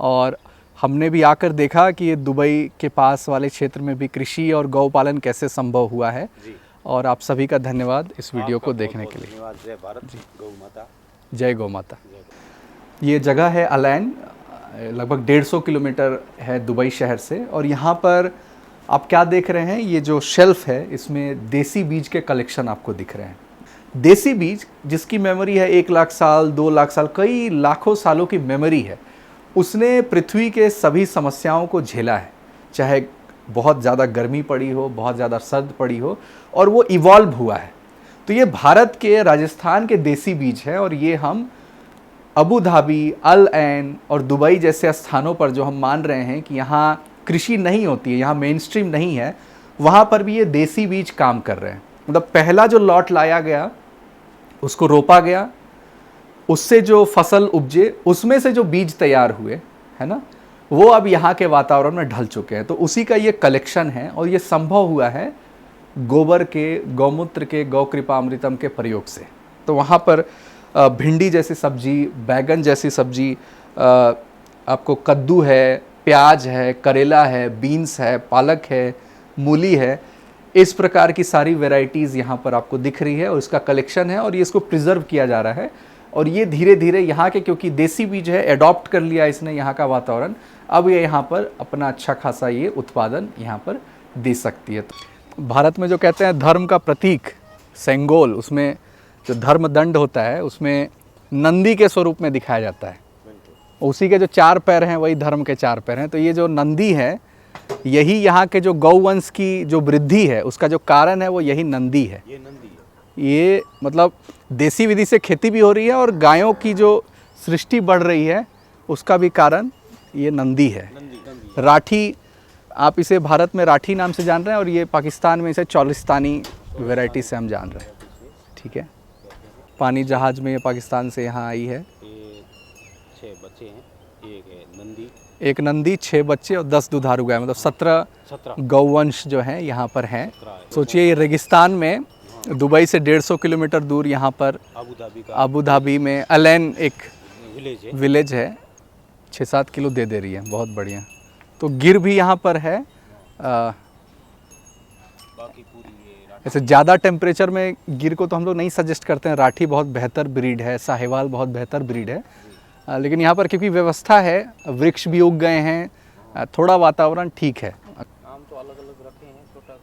और हमने भी आकर देखा कि ये दुबई के पास वाले क्षेत्र में भी कृषि और गौ पालन कैसे संभव हुआ है। और आप सभी का धन्यवाद इस वीडियो को देखने के लिए। धन्यवाद। जय भारत, गौ माता। जय गौ माता। ये जगह है अल ऐन, लगभग 150 किलोमीटर है दुबई शहर से। और यहाँ पर आप क्या देख रहे हैं, ये जो शेल्फ है इसमें देसी बीज के कलेक्शन आपको दिख रहे हैं। देसी बीज जिसकी मेमोरी है 1 लाख साल, 2 लाख साल, कई लाखों सालों की मेमोरी है। उसने पृथ्वी के सभी समस्याओं को झेला है, चाहे बहुत ज़्यादा गर्मी पड़ी हो, बहुत ज़्यादा सर्द पड़ी हो, और वो इवॉल्व हुआ है। तो ये भारत के राजस्थान के देसी बीज है। और ये हम अबू धाबी, अल ऐन और दुबई जैसे स्थानों पर जो हम मान रहे हैं कि यहाँ कृषि नहीं होती है, यहाँ मेन स्ट्रीम नहीं है, वहाँ पर भी ये देसी बीज काम कर रहे हैं। मतलब पहला जो लॉट लाया गया उसको रोपा गया, उससे जो फसल उपजे उसमें से जो बीज तैयार हुए है ना, वो अब यहाँ के वातावरण में ढल चुके हैं। तो उसी का ये कलेक्शन है। और ये संभव हुआ है गोबर के, गौमूत्र के, गौ कृपामृतम के प्रयोग से। तो वहाँ पर भिंडी जैसी सब्जी, बैगन जैसी सब्जी, आपको कद्दू है, प्याज है, करेला है, बीन्स है, पालक है, मूली है, इस प्रकार की सारी वैरायटीज़ यहाँ पर आपको दिख रही है। और इसका कलेक्शन है और ये इसको प्रिजर्व किया जा रहा है। और ये धीरे धीरे यहाँ के, क्योंकि देसी बीज है, एडॉप्ट कर लिया इसने यहाँ का वातावरण, अब ये यहाँ पर अपना अच्छा खासा ये उत्पादन यहाँ पर दे सकती है। तो भारत में जो कहते हैं धर्म का प्रतीक सेंगोल, उसमें जो धर्म दंड होता है उसमें नंदी के स्वरूप में दिखाया जाता है। उसी के जो 4 पैर हैं वही धर्म के 4 पैर हैं। तो ये जो नंदी है, यही यहाँ के जो गौवंश की जो वृद्धि है उसका जो कारण है वो यही नंदी है। ये मतलब देसी विधि से खेती भी हो रही है और गायों की जो सृष्टि बढ़ रही है उसका भी कारण ये नंदी है। राठी, आप इसे भारत में राठी नाम से जान रहे हैं और ये पाकिस्तान में इसे चौलिस्तानी वैरायटी से हम जान रहे हैं। ठीक है, पानी जहाज में ये पाकिस्तान से यहाँ आई है। 6 बच्चे हैं, एक नंदी, 6 बच्चे और 10 दुधारू गाय, मतलब 17 गौवंश जो हैं यहाँ पर हैं। सोचिए ये रेगिस्तान में दुबई से 150 किलोमीटर दूर यहाँ पर अबू धाबी में अल ऐन एक विलेज है, 6-7 किलो दे रही है, बहुत बढ़िया। तो गिर भी यहाँ पर है। ऐसे ज़्यादा टेम्परेचर में गिर को तो हम लोग नहीं सजेस्ट करते हैं। राठी बहुत बेहतर ब्रीड है, साहिवाल बहुत बेहतर ब्रीड है। लेकिन यहाँ पर क्योंकि व्यवस्था है, वृक्ष भी उग गए हैं, थोड़ा वातावरण ठीक है। नाम तो अलग अलग रखे हैं, छोटा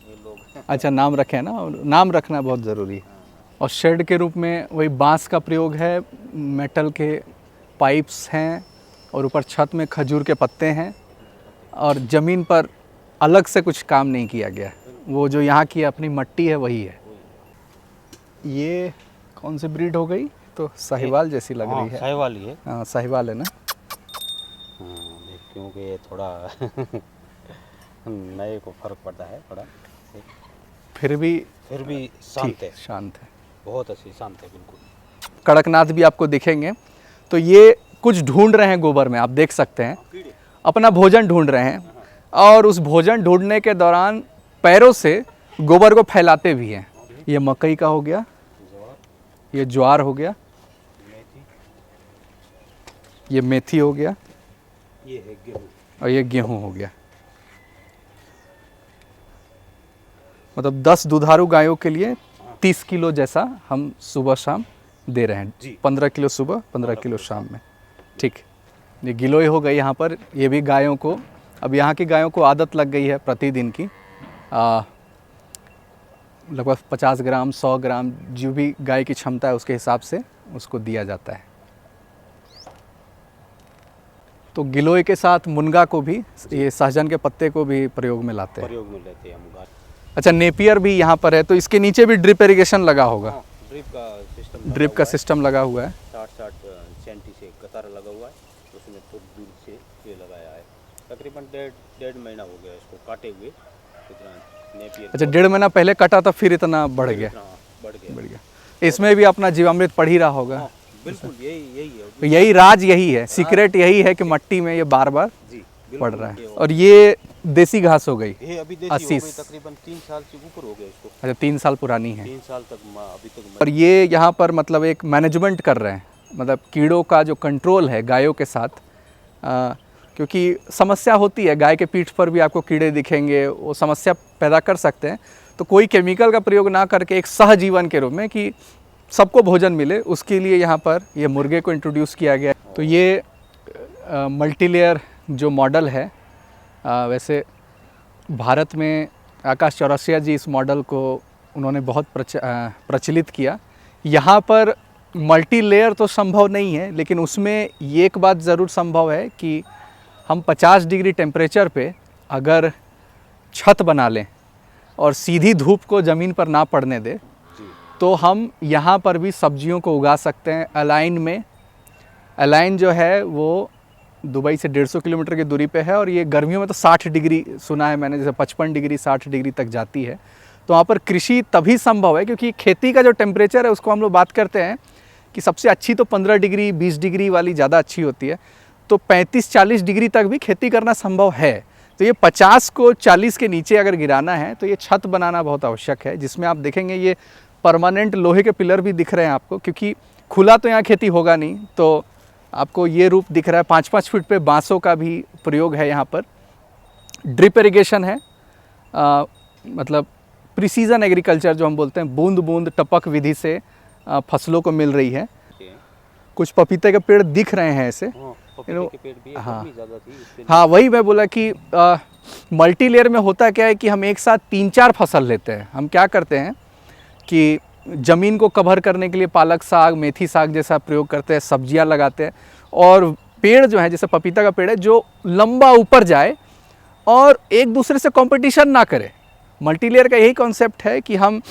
ये लोग। अच्छा, नाम रखे हैं ना, नाम रखना बहुत ज़रूरी है। और शेड के रूप में वही बांस का प्रयोग है, मेटल के पाइप्स हैं और ऊपर छत में खजूर के पत्ते हैं। और ज़मीन पर अलग से कुछ काम नहीं किया गया, वो जो यहाँ की अपनी मट्टी है वही है। ये कौन सी ब्रीड हो गई? तो साहिवाल जैसी लग रही है। साहिवाल ही है। हाँ, साहिवाल है ना। क्योंकि ये थोड़ा नए को फर्क पड़ता है थोड़ा, फिर भी शांत है। शांत है, बहुत अच्छी शांत है, बिल्कुल। कड़कनाथ भी आपको दिखेंगे। तो ये कुछ ढूंढ रहे हैं गोबर में, आप देख सकते हैं, अपना भोजन ढूंढ रहे हैं। और उस भोजन ढूंढने के दौरान पैरों से गोबर को फैलाते भी हैं। ये मकई का हो गया, ये ज्वार हो गया, ये मेथी हो गया, ये है गेहूं, और ये गेहूं हो गया। मतलब 10 दुधारू गायों के लिए 30 किलो जैसा हम सुबह शाम दे रहे हैं। 15 किलो सुबह, 15 किलो शाम में। ठीक, ये गिलोय हो गई यहाँ पर। ये भी गायों को, अब यहाँ की गायों को आदत लग गई है प्रतिदिन की लगभग 50 ग्राम, 100 ग्राम, जो भी गाय की क्षमता है उसके हिसाब से उसको दिया जाता है। तो गिलोय के साथ मुनगा को भी, ये सहजन के पत्ते को भी प्रयोग में लाते हैं। अच्छा, नेपियर भी यहाँ पर है। तो इसके नीचे भी ड्रिप इरिगेशन लगा होगा। ड्रिप का सिस्टम लगा हुआ है। 60 सेंटी से कतार लगा हुआ है, उसमें थोड़ी दूर से ये लगाया है। तकरीबन 1.5 महीना हो गया इसको काटे हुए। इतना नेपियर। अच्छा, 1.5 महीना पहले कटा था, फिर इतना बढ़ गया। बढ़ गया। इसमें भी अपना जीवामृत पड़ ही रहा होगा। बिल्कुल, यही है। तो यही राज, यही है सीक्रेट, यही है कि मट्टी में ये बार बार पड़ रहा है। और ये देसी घास हो गई, ये अभी देसी हो गई, तकरीबन 3 साल से ऊपर हो गया इसको। अच्छा, 3 साल पुरानी है। 3 साल तक अभी तक। और ये यहाँ पर मतलब एक मैनेजमेंट कर रहे हैं, मतलब कीड़ों का जो कंट्रोल है गायों के साथ, क्योंकि समस्या होती है, गाय के पीठ पर भी आपको कीड़े दिखेंगे, वो समस्या पैदा कर सकते हैं। तो कोई केमिकल का प्रयोग ना करके एक सहजीवन के रूप में कि सबको भोजन मिले, उसके लिए यहाँ पर ये मुर्गे को इंट्रोड्यूस किया गया। तो ये मल्टीलेयर जो मॉडल है, वैसे भारत में आकाश चौरसिया जी इस मॉडल को उन्होंने बहुत प्रचलित किया। यहाँ पर मल्टी लेयर तो संभव नहीं है, लेकिन उसमें ये एक बात ज़रूर संभव है कि हम 50 डिग्री टेम्परेचर पे अगर छत बना लें और सीधी धूप को ज़मीन पर ना पड़ने दें, तो हम यहाँ पर भी सब्जियों को उगा सकते हैं अलाइन में। अलाइन जो है वो दुबई से 150 किलोमीटर की दूरी पे है, और ये गर्मियों में तो 60 डिग्री सुना है मैंने, जैसे 55 डिग्री 60 डिग्री तक जाती है। तो वहाँ पर कृषि तभी संभव है क्योंकि खेती का जो टेम्परेचर है उसको हम लोग बात करते हैं कि सबसे अच्छी तो 15 डिग्री 20 डिग्री वाली ज़्यादा अच्छी होती है, तो 35-40 डिग्री तक भी खेती करना संभव है। तो ये 50 को 40 के नीचे अगर गिराना है तो ये छत बनाना बहुत आवश्यक है, जिसमें आप देखेंगे ये परमानेंट लोहे के पिलर भी दिख रहे हैं आपको, क्योंकि खुला तो यहाँ खेती होगा नहीं। तो आपको ये रूप दिख रहा है, 5-5 फीट पे बांसों का भी प्रयोग है यहाँ पर। ड्रिप इरिगेशन है, मतलब प्रिसीजन एग्रीकल्चर जो हम बोलते हैं, बूंद बूंद टपक विधि से फसलों को मिल रही है। कुछ पपीते के पेड़ दिख रहे हैं ऐसे, हाँ वही मैं बोला कि मल्टी लेयर में होता क्या है कि हम एक साथ 3-4 फसल लेते हैं। हम क्या करते हैं कि ज़मीन को कवर करने के लिए पालक साग, मेथी साग जैसा प्रयोग करते हैं, सब्जियां लगाते हैं, और पेड़ जो है जैसे पपीता का पेड़ है जो लंबा ऊपर जाए और एक दूसरे से कंपटीशन ना करे। मल्टीलेयर का यही कॉन्सेप्ट है कि हम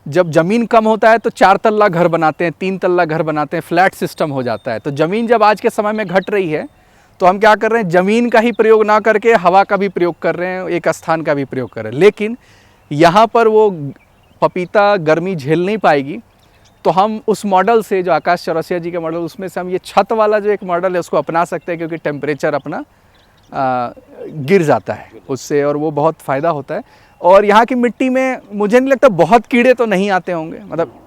जब ज़मीन कम होता है तो 4 तल्ला घर बनाते हैं, 3 तल्ला घर बनाते हैं, फ्लैट सिस्टम हो जाता है। तो ज़मीन जब आज के समय में घट रही है तो हम क्या कर रहे हैं, ज़मीन का ही प्रयोग ना करके हवा का भी प्रयोग कर रहे हैं, एक स्थान का भी प्रयोग कर रहे हैं। लेकिन यहाँ पर वो पपीता गर्मी झेल नहीं पाएगी, तो हम उस मॉडल से, जो आकाश चौरसिया जी के मॉडल, उसमें से हम ये छत वाला जो एक मॉडल है उसको अपना सकते हैं, क्योंकि टेम्परेचर अपना गिर जाता है उससे, और वो बहुत फ़ायदा होता है। और यहाँ की मिट्टी में मुझे नहीं लगता बहुत कीड़े तो नहीं आते होंगे, मतलब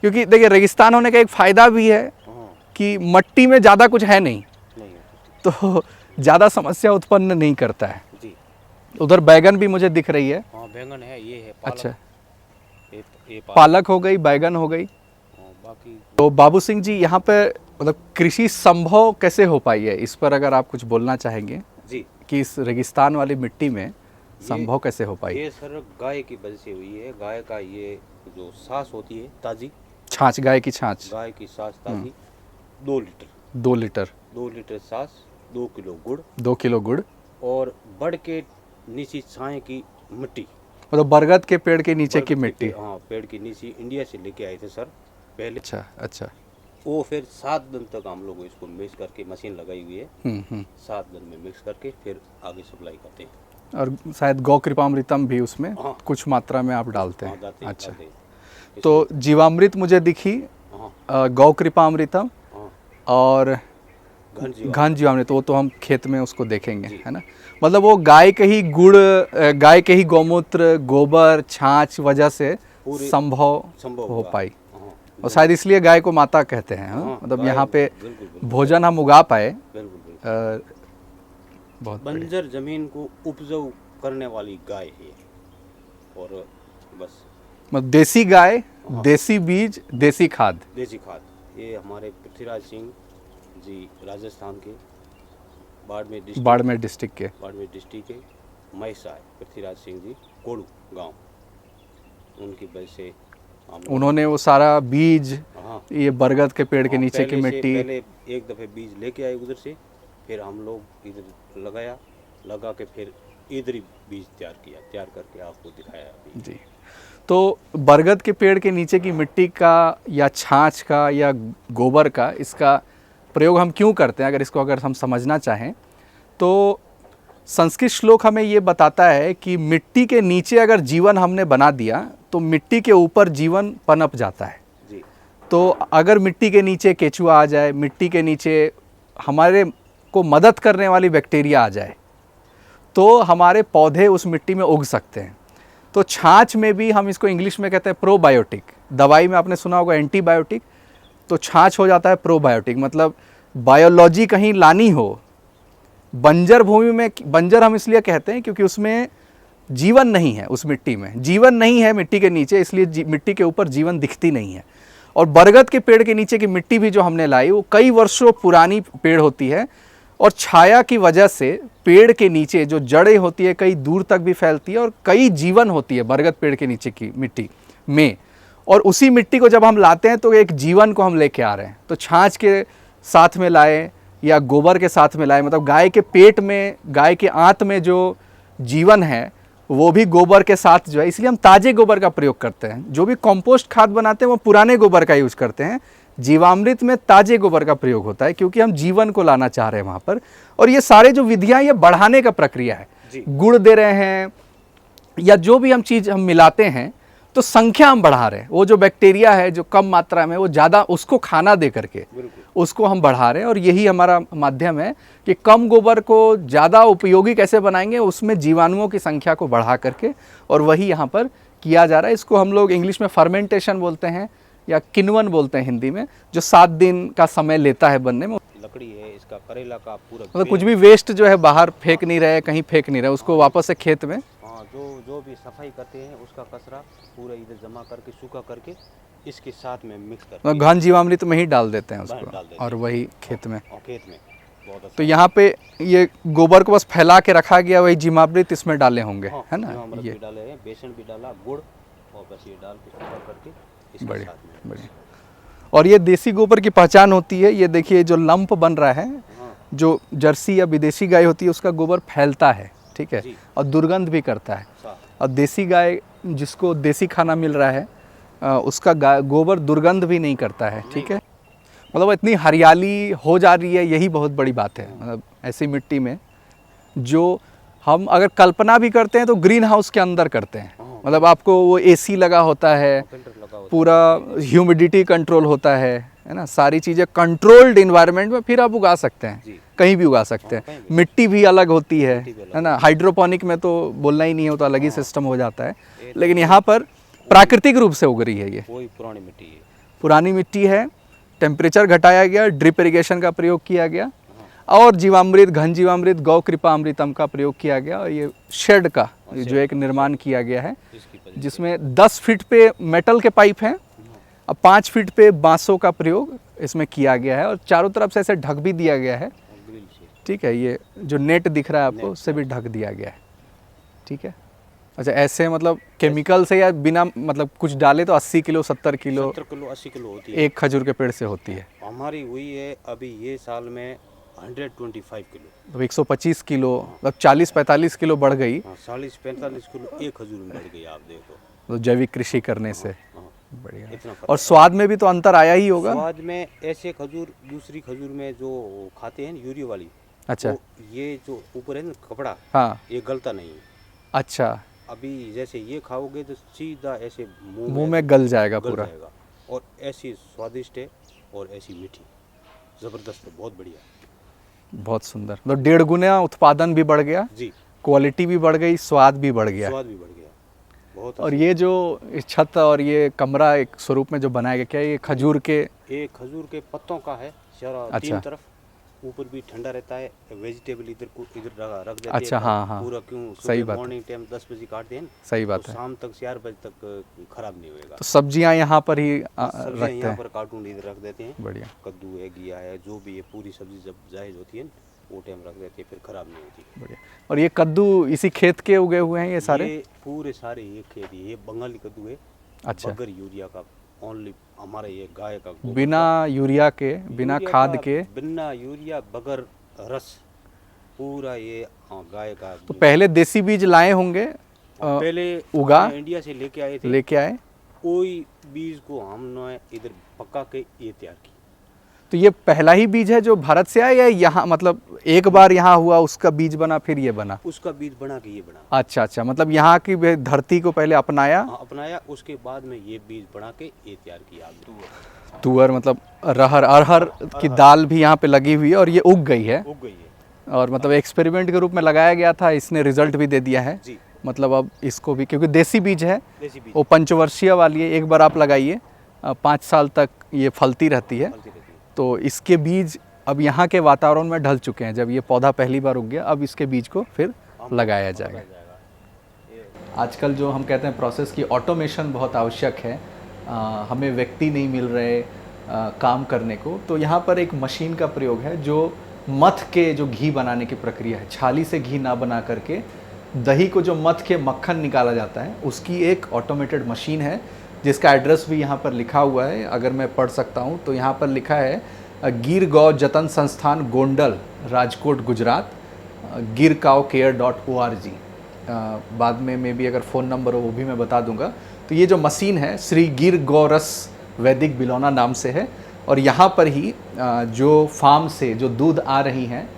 क्योंकि देखिए रेगिस्तान होने का एक फ़ायदा भी है कि मिट्टी में ज़्यादा कुछ है नहीं, तो ज़्यादा समस्या उत्पन्न नहीं करता है। उधर बैगन भी मुझे दिख रही है। बैगन है, ये है पालक। अच्छा, ये पालक हो गई, बैगन हो गई। बाकी तो बाबू सिंह जी, यहाँ पे मतलब कृषि संभव कैसे हो पाई है, इस पर अगर आप कुछ बोलना चाहेंगे जी, कि इस रेगिस्तान वाली मिट्टी में संभव कैसे हो पाई? ये सर गाय की वजह से हुई है। गाय का ये जो सांस होती है ताज़ी छाछ, गाय की छाछ, गाय की सांस ताज़ी 2 लीटर 2 लीटर 2 लीटर सांस, 2 किलो गुड़, 2 किलो गुड़, और बड़ के नीचे छाए की मिट्टी, मतलब बरगद के पेड़ के नीचे की मिट्टी। हाँ, पेड़ के नीचे इंडिया से लेके आए थे सर पहले। अच्छा अच्छा। वो फिर 7 दिन तक हम लोग इसको मिक्स करके, मशीन लगाई हुई है, 7 दिन में मिक्स करके फिर आगे सप्लाई करते हैं। और शायद गौ कृपामृतम भी उसमें कुछ मात्रा में आप डालते हैं। अच्छा, तो जीवामृत मुझे दिखी, गौ कृपामृतम और घन जीवामृत, वो तो हम खेत में उसको देखेंगे, है ना। मतलब वो गाय के ही गुड़, गाय के ही गौमूत्र, गोबर, छाछ वजह से संभव हो पाई, और शायद इसलिए गाय को माता कहते हैं। मतलब यहाँ पे भोजन हम उगा पाए। बहुत बंजर जमीन को उपजाऊ करने वाली गाय है, और बस मतलब देसी गाय, देसी बीज, देसी खाद। ये हमारे पृथ्वीराज सिंह जी राजस्थान के बाड़मेर डिस्ट्रिक्ट के महिसा है। पृथ्वीराज सिंह जी कोड़ू गांव, उनकी वजह से उन्होंने वो सारा बीज, ये बरगद के पेड़ के नीचे की मिट्टी, पहले एक दफ़े बीज लेके आए उधर से, फिर हम लोग इधर लगा के फिर इधर ही बीज तैयार करके आपको दिखाया अभी। जी, तो बरगद के पेड़ के नीचे की मिट्टी का या छाछ का या गोबर का, इसका प्रयोग हम क्यों करते हैं, अगर हम समझना चाहें तो संस्कृत श्लोक हमें ये बताता है कि मिट्टी के नीचे अगर जीवन हमने बना दिया तो मिट्टी के ऊपर जीवन पनप जाता है जी। तो अगर मिट्टी के नीचे केचुआ आ जाए, मिट्टी के नीचे हमारे को मदद करने वाली बैक्टीरिया आ जाए, तो हमारे पौधे उस मिट्टी में उग सकते हैं। तो छाछ में भी हम इसको इंग्लिश में कहते हैं प्रोबायोटिक। दवाई में आपने सुना होगा एंटीबायोटिक, तो छाछ हो जाता है प्रोबायोटिक। मतलब बायोलॉजी कहीं लानी हो, बंजर भूमि में, बंजर हम इसलिए कहते हैं क्योंकि उसमें जीवन नहीं है, उस मिट्टी में जीवन नहीं है मिट्टी के नीचे, इसलिए मिट्टी के ऊपर जीवन दिखती नहीं है। और बरगद के पेड़ के नीचे की मिट्टी भी जो हमने लाई वो कई वर्षों पुरानी पेड़ होती है और छाया की वजह से पेड़ के नीचे जो जड़ें होती है कई दूर तक भी फैलती है और कई जीवन होती है बरगद पेड़ के नीचे की मिट्टी में। और उसी मिट्टी को जब हम लाते हैं तो एक जीवन को हम लेके आ रहे हैं। तो छाछ के साथ में लाए या गोबर के साथ में लाए, मतलब गाय के पेट में, गाय के आंत में जो जीवन है वो भी गोबर के साथ जो है, इसलिए हम ताजे गोबर का प्रयोग करते हैं। जो भी कंपोस्ट खाद बनाते हैं वो पुराने गोबर का यूज करते हैं, जीवामृत में ताजे गोबर का प्रयोग होता है क्योंकि हम जीवन को लाना चाह रहे हैं वहाँ पर। और ये सारे जो विधियाँ ये बढ़ाने का प्रक्रिया है, गुड़ दे रहे हैं या जो भी हम चीज़ हम मिलाते हैं तो संख्या हम बढ़ा रहे हैं। वो जो बैक्टीरिया है जो कम मात्रा में, वो ज़्यादा उसको खाना दे करके उसको हम बढ़ा रहे हैं। और यही हमारा माध्यम है कि कम गोबर को ज़्यादा उपयोगी कैसे बनाएंगे, उसमें जीवाणुओं की संख्या को बढ़ा करके, और वही यहाँ पर किया जा रहा है। इसको हम लोग इंग्लिश में फर्मेंटेशन बोलते हैं या किण्वन बोलते हैं हिंदी में, जो 7 दिन का समय लेता है बनने में। लकड़ी है इसका, करेला का पूरा मतलब कुछ भी वेस्ट जो है बाहर फेंक नहीं रहे, कहीं फेंक नहीं रहे, उसको वापस से खेत में, हाँ, जो भी सफाई करते हैं उसका कचरा पूरा इधर जमा करके सूखा करके इसके साथ में मिक्स करके मतलब घन जीवामृत में ही डाल देते हैं डाल उसको देते हैं। और वही खेत में। और खेत में बहुत अच्छा। तो यहाँ पे ये गोबर को बस फैला के रखा गया, वही जीवामृत इसमें डाले होंगे, हाँ, है ना। जीवामृत ये भी डाले हैं, बेसन भी डाला, गुड़, और बस ये डाल के सूखा करके इसके बढ़िया साथ में। बढ़िया। और ये देसी गोबर की पहचान होती है। ये देखिए जो लंप बन रहा है, हाँ, जो जर्सी या विदेशी गाय होती है उसका गोबर फैलता है, ठीक है, जी। और दुर्गंध भी करता है। साथ और देसी गाय जिसको देसी खाना मिल रहा है उसका गोबर दुर्गंध भी नहीं करता है, ठीक है। मतलब इतनी हरियाली हो जा रही है, यही बहुत बड़ी बात है। मतलब ऐसी मिट्टी में जो हम अगर कल्पना भी करते हैं तो ग्रीन हाउस के अंदर करते हैं। मतलब आपको वो एसी लगा होता है, फिल्टर लगा होता पूरा ह्यूमिडिटी कंट्रोल होता है ना, सारी चीज़ें कंट्रोल्ड इन्वायरमेंट में फिर आप उगा सकते हैं, जी। कहीं भी उगा सकते हाँ, हैं। कहीं भी। मिट्टी भी अलग होती है, मिट्टी भी अलग है ना। हाइड्रोपोनिक में तो बोलना ही नहीं होता, अलग ही सिस्टम हो जाता है। लेकिन यहाँ पर प्राकृतिक रूप से उग रही है। ये वही पुरानी मिट्टी है। पुरानी मिट्टी है, टेम्परेचर घटाया गया, ड्रिप इरिगेशन का प्रयोग किया गया, और जीवामृत, घन जीवामृत, गौ कृपा अमृतम का प्रयोग किया गया। और ये शेड का जो एक निर्माण किया गया है इसकी वजह जिसमें 10 फीट पे मेटल के पाइप हैं और 5 फीट पे बांसों का प्रयोग इसमें किया गया है, और चारों तरफ से ऐसे ढक भी दिया गया है, से ग्रिल से ठीक है। ये जो नेट दिख रहा है आपको, उससे भी ढक दिया गया है, ठीक है। अच्छा, ऐसे मतलब केमिकल से या बिना मतलब कुछ डाले तो 80 किलो 70 किलो 70 किलो 80 किलो होती है। एक खजूर के पेड़ से होती है। हमारी हुई है अभी ये साल में 125 किलो। तो 125 किलो मतलब 40-45 किलो बढ़ गई, हाँ, 40-45 किलो एक खजूर में बढ़ गई, आप देखो। तो जैविक कृषि करने से। हाँ, बढ़िया। इतना फर्क और स्वाद में भी तो अंतर आया ही होगा। स्वाद में ऐसे खजूर दूसरी खजूर में जो खाते हैं यूरिया वाली, अच्छा, तो ये जो ऊपर है ना कपड़ा, हाँ, ये गलता नहीं है। अच्छा, अभी जैसे ये खाओगे तो सीधा ऐसे मुंह में गल जाएगा गल पूरा। जाएगा। और ऐसी स्वादिष्ट है और ऐसी मीठी, ज़बरदस्त है, बहुत बढ़िया। बहुत सुंदर। तो 1.5 गुना उत्पादन भी बढ़ गया, जी, क्वालिटी भी बढ़ गई, स्वाद भी बढ़ गया। स्वाद भी बढ़ गया, बहुत और ये जो इस छत और ये कमरा एक स्वरूप में जो बनाया गया, क्या ये खजूर के? ये खजूर के पत्तों का है, चारों अच्छा। तीन तरफ। ऊपर भी ठंडा रहता है, वेजिटेबल इधर को इधर रख देते अच्छा, हैं। हाँ, हाँ। पूरा क्यों सही बात है। मॉर्निंग टाइम 10 बजे काटते हैं ना, सही बात तो है। शाम तक 4 बजे तक खराब नहीं होएगा। तो सब्जियां यहाँ पर ही सब्जियां रखते यहाँ हैं। पर कार्टून इधर रख देते हैं। बढ़िया। कद्दू है, घिया है, जो भी है, पूरी सब्जी जब जायज़ होती है ना, वो टाइम रख देते हैं, फिर खराब नहीं होती। बढ़िया। और ये कद्दू इसी खेत के उगे हुए हैं ये सारे? ये पूरे सारे ये खेती है, ये बंगाली कद्दू है, अच्छा, बगैर यूरिया का, ओनली हमारे ये गाय का गोबर बिना यूरिया के, बिना यूरिया खाद का, के? बिना यूरिया, बगैर रस, पूरा ये गाय का। तो पहले देसी बीज लाए होंगे, पहले उगा? इंडिया से लेके आए थे, लेके आए, कोई बीज को हमने इधर पका के ये तैयार की। तो ये पहला ही बीज है जो भारत से आया, या यहाँ मतलब एक बार यहाँ हुआ उसका बीज बना फिर ये बना? उसका बीज बना के ये बना। अच्छा अच्छा, मतलब यहाँ की धरती को पहले अपनाया, हाँ, अपनाया, उसके बाद में ये बीज बना के ये तैयार किया। तुअर मतलब अरहर, अरहर की दाल भी यहाँ पे लगी हुई है और ये उग गई है। उग गई है और मतलब एक्सपेरिमेंट के रूप में लगाया गया था, इसने रिजल्ट भी दे दिया है। जी। मतलब अब इसको भी, क्योंकि देसी बीज है, देसी बीज वो पंचवर्षीय वाली है, एक बार आप लगाइए 5 साल तक ये फलती रहती है। फलती रहती है। तो इसके बीज अब यहाँ के वातावरण में ढल चुके हैं। जब ये पौधा पहली बार उग गया, अब इसके बीज को फिर लगाया जाएगा। आजकल जो हम कहते हैं प्रोसेस की ऑटोमेशन बहुत आवश्यक है, हमें व्यक्ति नहीं मिल रहे काम करने को, तो यहाँ पर एक मशीन का प्रयोग है जो मथ के जो घी बनाने की प्रक्रिया है, छाली से घी ना बना करके दही को जो मथ के मक्खन निकाला जाता है, उसकी एक ऑटोमेटेड मशीन है जिसका एड्रेस भी यहाँ पर लिखा हुआ है। अगर मैं पढ़ सकता हूँ तो यहाँ पर लिखा है गिर गौ जतन संस्थान गोंडल, राजकोट, गुजरात, gircowcare.org। बाद में मे भी अगर फ़ोन नंबर हो वो भी मैं बता दूंगा। तो ये जो मशीन है श्री गिर गौरस वैदिक बिलौना नाम से है, और यहाँ पर ही जो फार्म से जो दूध आ रही हैं,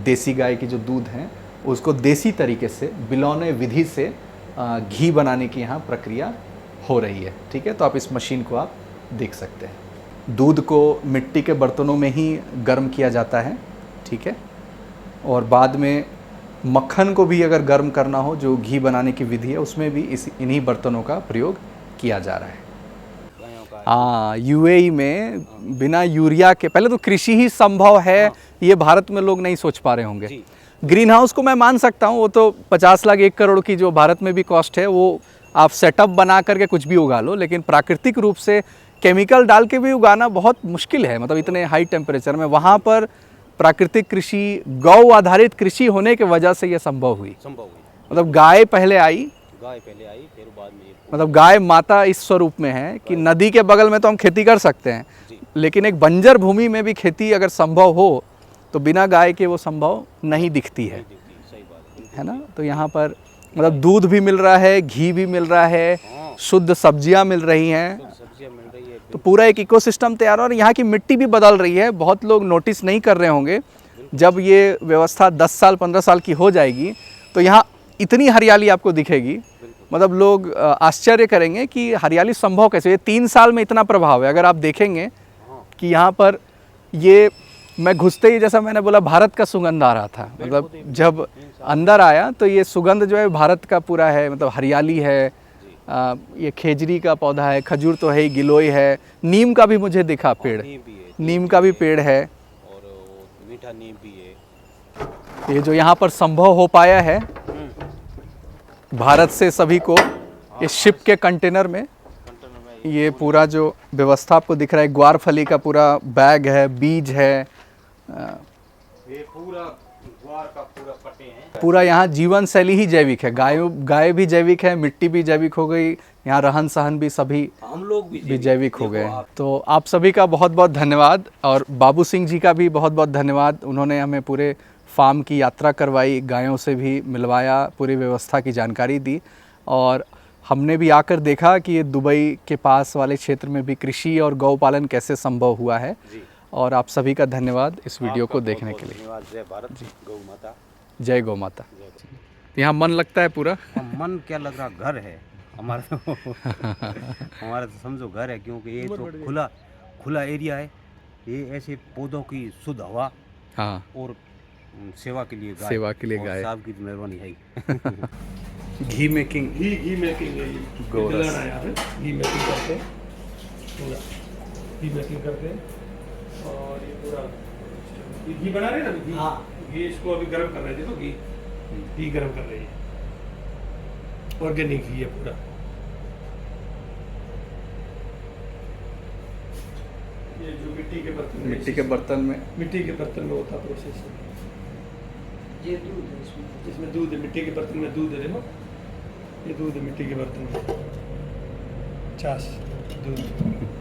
देसी गाय की जो दूध हैं, उसको देसी तरीके से बिलौने विधि से घी बनाने की यहाँ प्रक्रिया हो रही है। ठीक है, तो आप इस मशीन को आप देख सकते हैं। दूध को मिट्टी के बर्तनों में ही गर्म किया जाता है, ठीक है, और बाद में मक्खन को भी अगर गर्म करना हो, जो घी बनाने की विधि है, उसमें भी इन्हीं बर्तनों का प्रयोग किया जा रहा है। हाँ, यूएई में बिना यूरिया के, पहले तो कृषि ही संभव है, ये भारत में लोग नहीं सोच पा रहे होंगे। ग्रीन हाउस को मैं मान सकता हूँ, वो तो 50 लाख 1 करोड़ की जो भारत में भी कॉस्ट है, वो आप सेटअप बना करके कुछ भी उगा लो, लेकिन प्राकृतिक रूप से केमिकल डाल के भी उगाना बहुत मुश्किल है, मतलब इतने हाई टेम्परेचर में। वहाँ पर प्राकृतिक कृषि, गौ आधारित कृषि होने की वजह से ये संभव हुई। मतलब गाय पहले आई, फिर बाद में, मतलब गाय माता इस स्वरूप में है कि नदी के बगल में तो हम खेती कर सकते हैं, लेकिन एक बंजर भूमि में भी खेती अगर संभव हो तो बिना गाय के वो संभव नहीं दिखती है ना। तो यहाँ पर मतलब दूध भी मिल रहा है, घी भी मिल रहा है, शुद्ध सब्जियाँ मिल रही हैं, तो पूरा एक इकोसिस्टम तैयार हो। और यहाँ की मिट्टी भी बदल रही है, बहुत लोग नोटिस नहीं कर रहे होंगे। जब ये व्यवस्था 10 साल 15 साल की हो जाएगी तो यहाँ इतनी हरियाली आपको दिखेगी, मतलब लोग आश्चर्य करेंगे कि हरियाली संभव कैसे। ये 3 साल में इतना प्रभाव है। अगर आप देखेंगे कि यहाँ पर ये, मैं घुसते ही जैसा मैंने बोला भारत का सुगंध आ रहा था, मतलब जब अंदर आया तो ये सुगंध जो है भारत का पूरा है, मतलब हरियाली है, ये खेजरी का पौधा है, खजूर तो है ही, गिलोय है, नीम का भी मुझे दिखा पेड़, नीम का भी पेड़ है, और मीठा नीम भी है। ये जो यहाँ पर संभव हो पाया है भारत से सभी को, ये शिप के कंटेनर में ये पूरा जो व्यवस्था आपको दिख रहा है, ग्वारफली का पूरा बैग है, बीज है, ये पूरा ग्वार का पूरा पटे हैं। पूरा यहाँ जीवन शैली ही जैविक है, गाय भी जैविक है, मिट्टी भी जैविक हो गई, यहाँ रहन सहन भी सभी हम लोग भी जैविक हो गए। तो आप सभी का बहुत बहुत धन्यवाद, और बाबू सिंह जी का भी बहुत बहुत धन्यवाद। उन्होंने हमें पूरे फार्म की यात्रा करवाई, गायों से भी मिलवाया, पूरी व्यवस्था की जानकारी दी, और हमने भी आकर देखा कि ये दुबई के पास वाले क्षेत्र में भी कृषि और गौ पालन कैसे संभव हुआ है। और आप सभी का धन्यवाद इस वीडियो को देखने के लिए। जय भारत, गौ माता, जय गौ माता। यहाँ मन लगता है पूरा? मन क्या लग रहा, घर है हमारा तो हमारा तो समझो घर है, क्योंकि ये तो खुला एरिया है, ये ऐसे पौधों की शुद्ध हवा, हाँ, और सेवा के लिए गाय, साहब की मेहरबानी है। घी मेकिंग घी मेकिंग है ये, गोरस घी मेकिंग करते हैं, पूरा घी मेकिंग करते हैं, और ये पूरा ये घी बना रहे हैं ना घी। हाँ, घी इसको अभी गर्म कर रहे थे, तो घी गर्म कर रहे हैं, ऑर्गेनिक घी है पूरा। ये जो मिट्टी के बर्तन में होता प्रोसेस, ये दूध है, इसमें दूध है, मिट्टी के बर्तन में दूध है, देखो ये दूध है मिट्टी के बर्तन में, छाछ दूध।